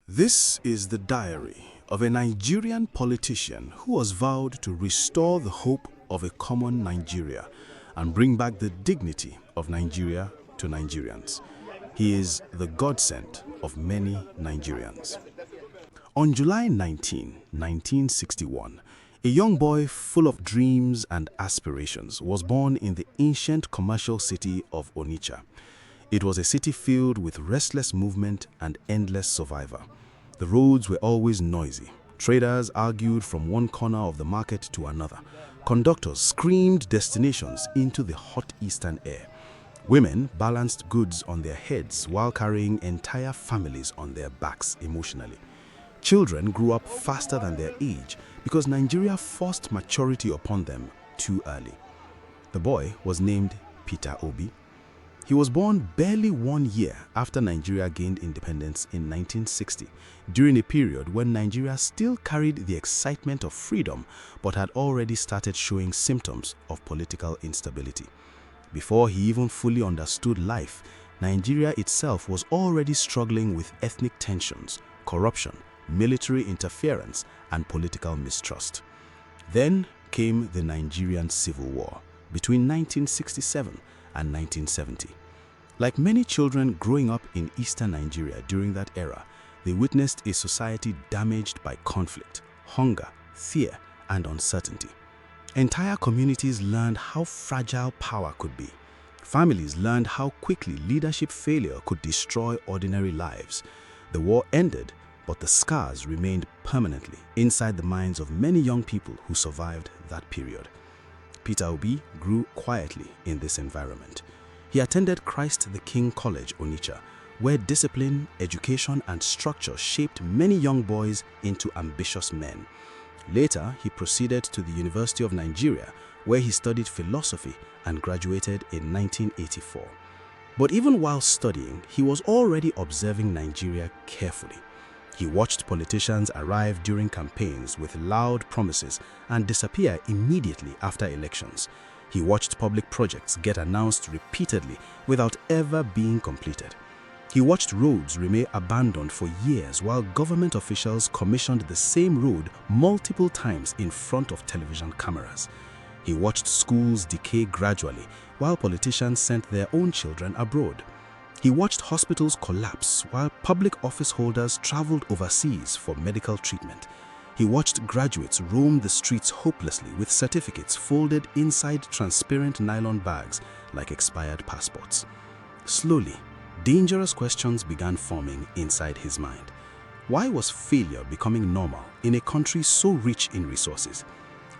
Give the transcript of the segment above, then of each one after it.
This is the diary of a Nigerian politician who was vowed to restore the hope of a common Nigeria and bring back the dignity of Nigeria to Nigerians. He is the godsend of many Nigerians. On July 19, 1961, a young boy full of dreams and aspirations was born in the ancient commercial city of Onitsha. It was a city filled with restless movement and endless survivor. The roads were always noisy. Traders argued from one corner of the market to another. Conductors screamed destinations into the hot eastern air. Women balanced goods on their heads while carrying entire families on their backs emotionally. Children grew up faster than their age because Nigeria forced maturity upon them too early. The boy was named Peter Obi. He was born barely 1 year after Nigeria gained independence in 1960, during a period when Nigeria still carried the excitement of freedom but had already started showing symptoms of political instability. Before he even fully understood life, Nigeria itself was already struggling with ethnic tensions, corruption, military interference, and political mistrust. Then came the Nigerian Civil War between 1967 and 1970. Like many children growing up in eastern Nigeria during that era, they witnessed a society damaged by conflict, hunger, fear, and uncertainty. Entire communities learned how fragile power could be. Families learned how quickly leadership failure could destroy ordinary lives. The war ended, but the scars remained permanently inside the minds of many young people who survived that period. Peter Obi grew quietly in this environment. He attended Christ the King College, Onitsha, where discipline, education, and structure shaped many young boys into ambitious men. Later, he proceeded to the University of Nigeria, where he studied philosophy and graduated in 1984. But even while studying, he was already observing Nigeria carefully. He watched politicians arrive during campaigns with loud promises and disappear immediately after elections. He watched public projects get announced repeatedly without ever being completed. He watched roads remain abandoned for years while government officials commissioned the same road multiple times in front of television cameras. He watched schools decay gradually while politicians sent their own children abroad. He watched hospitals collapse while public office holders traveled overseas for medical treatment. He watched graduates roam the streets hopelessly with certificates folded inside transparent nylon bags like expired passports. Slowly, dangerous questions began forming inside his mind. Why was failure becoming normal in a country so rich in resources?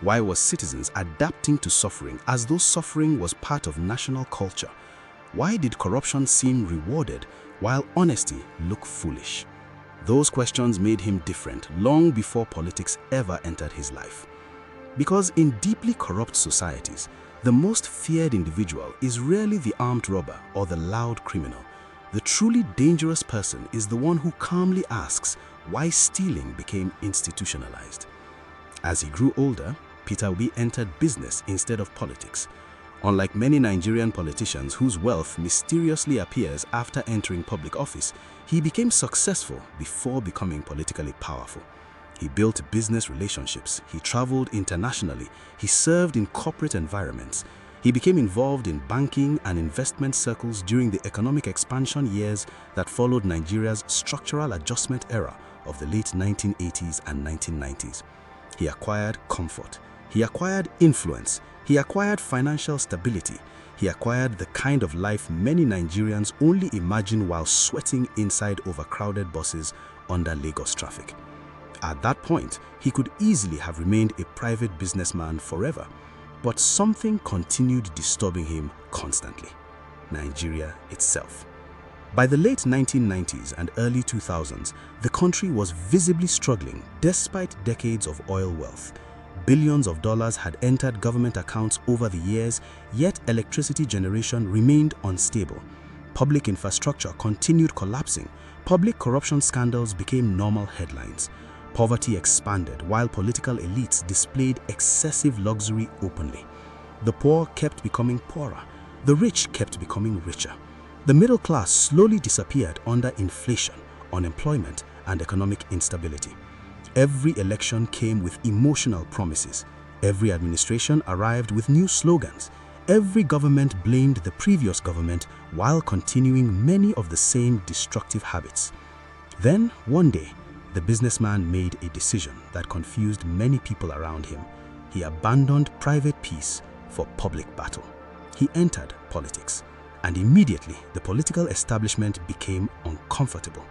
Why was citizens adapting to suffering as though suffering was part of national culture? Why did corruption seem rewarded while honesty looked foolish? Those questions made him different long before politics ever entered his life. Because in deeply corrupt societies, the most feared individual is rarely the armed robber or the loud criminal. The truly dangerous person is the one who calmly asks why stealing became institutionalized. As he grew older, Peter Obi entered business instead of politics. Unlike many Nigerian politicians whose wealth mysteriously appears after entering public office, he became successful before becoming politically powerful. He built business relationships, he traveled internationally, he served in corporate environments. He became involved in banking and investment circles during the economic expansion years that followed Nigeria's structural adjustment era of the late 1980s and 1990s. He acquired comfort, he acquired influence, he acquired financial stability. He acquired the kind of life many Nigerians only imagine while sweating inside overcrowded buses under Lagos traffic. At that point, he could easily have remained a private businessman forever, but something continued disturbing him constantly: Nigeria itself. By the late 1990s and early 2000s, the country was visibly struggling despite decades of oil wealth. Billions of dollars had entered government accounts over the years, yet electricity generation remained unstable. Public infrastructure continued collapsing. Public corruption scandals became normal headlines. Poverty expanded while political elites displayed excessive luxury openly. The poor kept becoming poorer. The rich kept becoming richer. The middle class slowly disappeared under inflation, unemployment, and economic instability. Every election came with emotional promises. Every administration arrived with new slogans. Every government blamed the previous government while continuing many of the same destructive habits. Then, one day, the businessman made a decision that confused many people around him. He abandoned private peace for public battle. He entered politics, and immediately the political establishment became uncomfortable.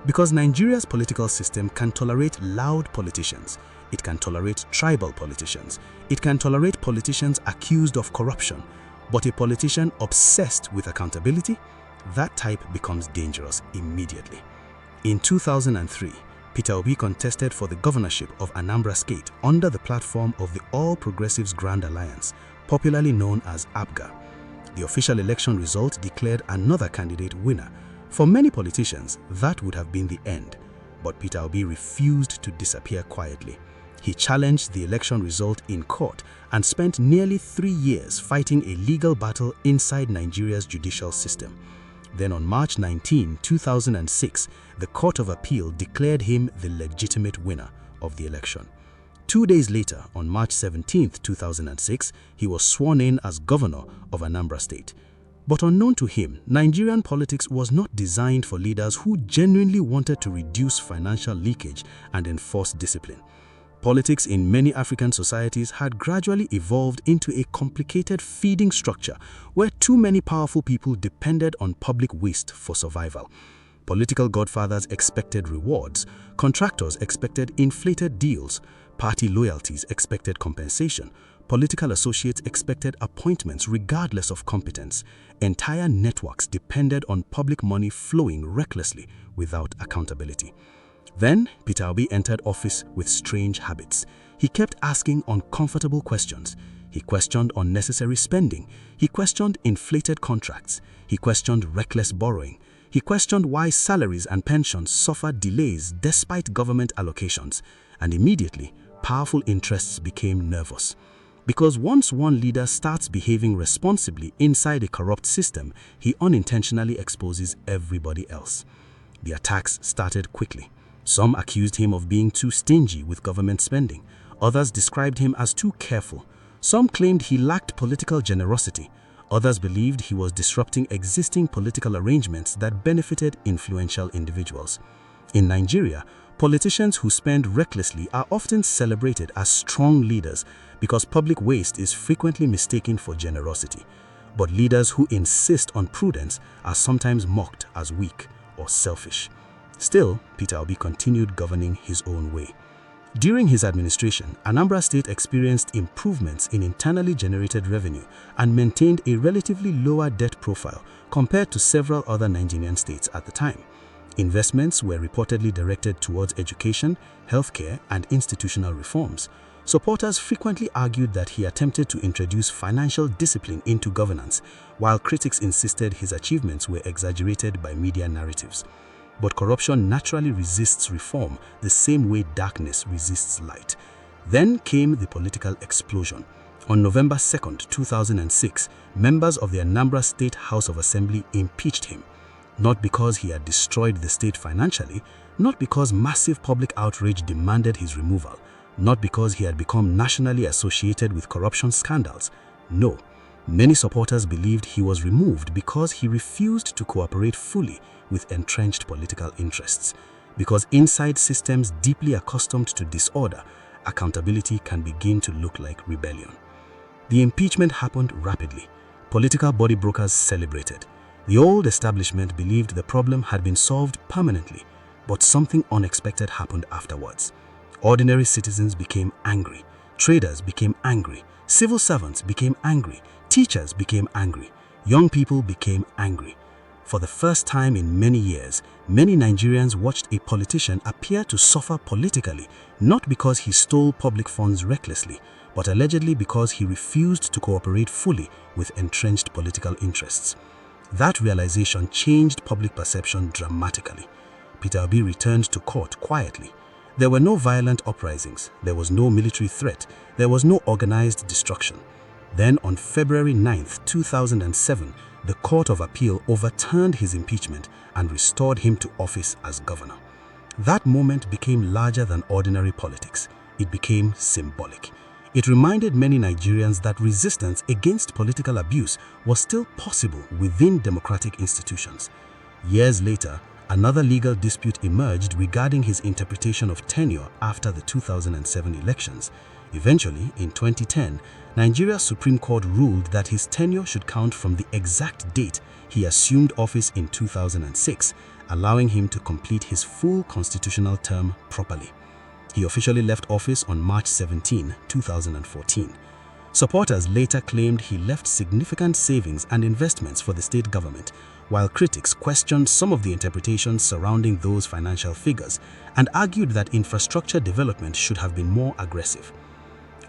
Because Nigeria's political system can tolerate loud politicians, it can tolerate tribal politicians, it can tolerate politicians accused of corruption, but a politician obsessed with accountability, that type becomes dangerous immediately. In 2003, Peter Obi contested for the governorship of Anambra State under the platform of the All Progressives Grand Alliance, popularly known as APGA. The official election result declared another candidate winner. For many politicians, that would have been the end, but Peter Obi refused to disappear quietly. He challenged the election result in court and spent nearly 3 years fighting a legal battle inside Nigeria's judicial system. Then on March 19, 2006, the Court of Appeal declared him the legitimate winner of the election. 2 days later, on March 17, 2006, he was sworn in as governor of Anambra State. But unknown to him, Nigerian politics was not designed for leaders who genuinely wanted to reduce financial leakage and enforce discipline. Politics in many African societies had gradually evolved into a complicated feeding structure where too many powerful people depended on public waste for survival. Political godfathers expected rewards, contractors expected inflated deals, party loyalties expected compensation, political associates expected appointments regardless of competence. Entire networks depended on public money flowing recklessly without accountability. Then, Peter Obi entered office with strange habits. He kept asking uncomfortable questions. He questioned unnecessary spending. He questioned inflated contracts. He questioned reckless borrowing. He questioned why salaries and pensions suffered delays despite government allocations. And immediately, powerful interests became nervous. Because once one leader starts behaving responsibly inside a corrupt system, he unintentionally exposes everybody else. The attacks started quickly. Some accused him of being too stingy with government spending. Others described him as too careful. Some claimed he lacked political generosity. Others believed he was disrupting existing political arrangements that benefited influential individuals. In Nigeria, politicians who spend recklessly are often celebrated as strong leaders because public waste is frequently mistaken for generosity. But leaders who insist on prudence are sometimes mocked as weak or selfish. Still, Peter Obi continued governing his own way. During his administration, Anambra State experienced improvements in internally generated revenue and maintained a relatively lower debt profile compared to several other Nigerian states at the time. Investments were reportedly directed towards education, healthcare, and institutional reforms. Supporters frequently argued that he attempted to introduce financial discipline into governance, while critics insisted his achievements were exaggerated by media narratives. But corruption naturally resists reform the same way darkness resists light. Then came the political explosion. On November 2, 2006, members of the Anambra State House of Assembly impeached him. Not because he had destroyed the state financially, not because massive public outrage demanded his removal, not because he had become nationally associated with corruption scandals. No, many supporters believed he was removed because he refused to cooperate fully with entrenched political interests. Because inside systems deeply accustomed to disorder, accountability can begin to look like rebellion. The impeachment happened rapidly. Political body brokers celebrated. The old establishment believed the problem had been solved permanently, but something unexpected happened afterwards. Ordinary citizens became angry. Traders became angry. Civil servants became angry. Teachers became angry. Young people became angry. For the first time in many years, many Nigerians watched a politician appear to suffer politically, not because he stole public funds recklessly, but allegedly because he refused to cooperate fully with entrenched political interests. That realization changed public perception dramatically. Peter Obi returned to court quietly. There were no violent uprisings, there was no military threat, there was no organized destruction. Then on February 9, 2007, the Court of Appeal overturned his impeachment and restored him to office as governor. That moment became larger than ordinary politics. It became symbolic. It reminded many Nigerians that resistance against political abuse was still possible within democratic institutions. Years later, another legal dispute emerged regarding his interpretation of tenure after the 2007 elections. Eventually, in 2010, Nigeria's Supreme Court ruled that his tenure should count from the exact date he assumed office in 2006, allowing him to complete his full constitutional term properly. He officially left office on March 17, 2014. Supporters later claimed he left significant savings and investments for the state government, while critics questioned some of the interpretations surrounding those financial figures and argued that infrastructure development should have been more aggressive.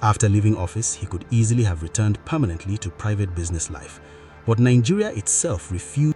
After leaving office, he could easily have returned permanently to private business life, but Nigeria itself refused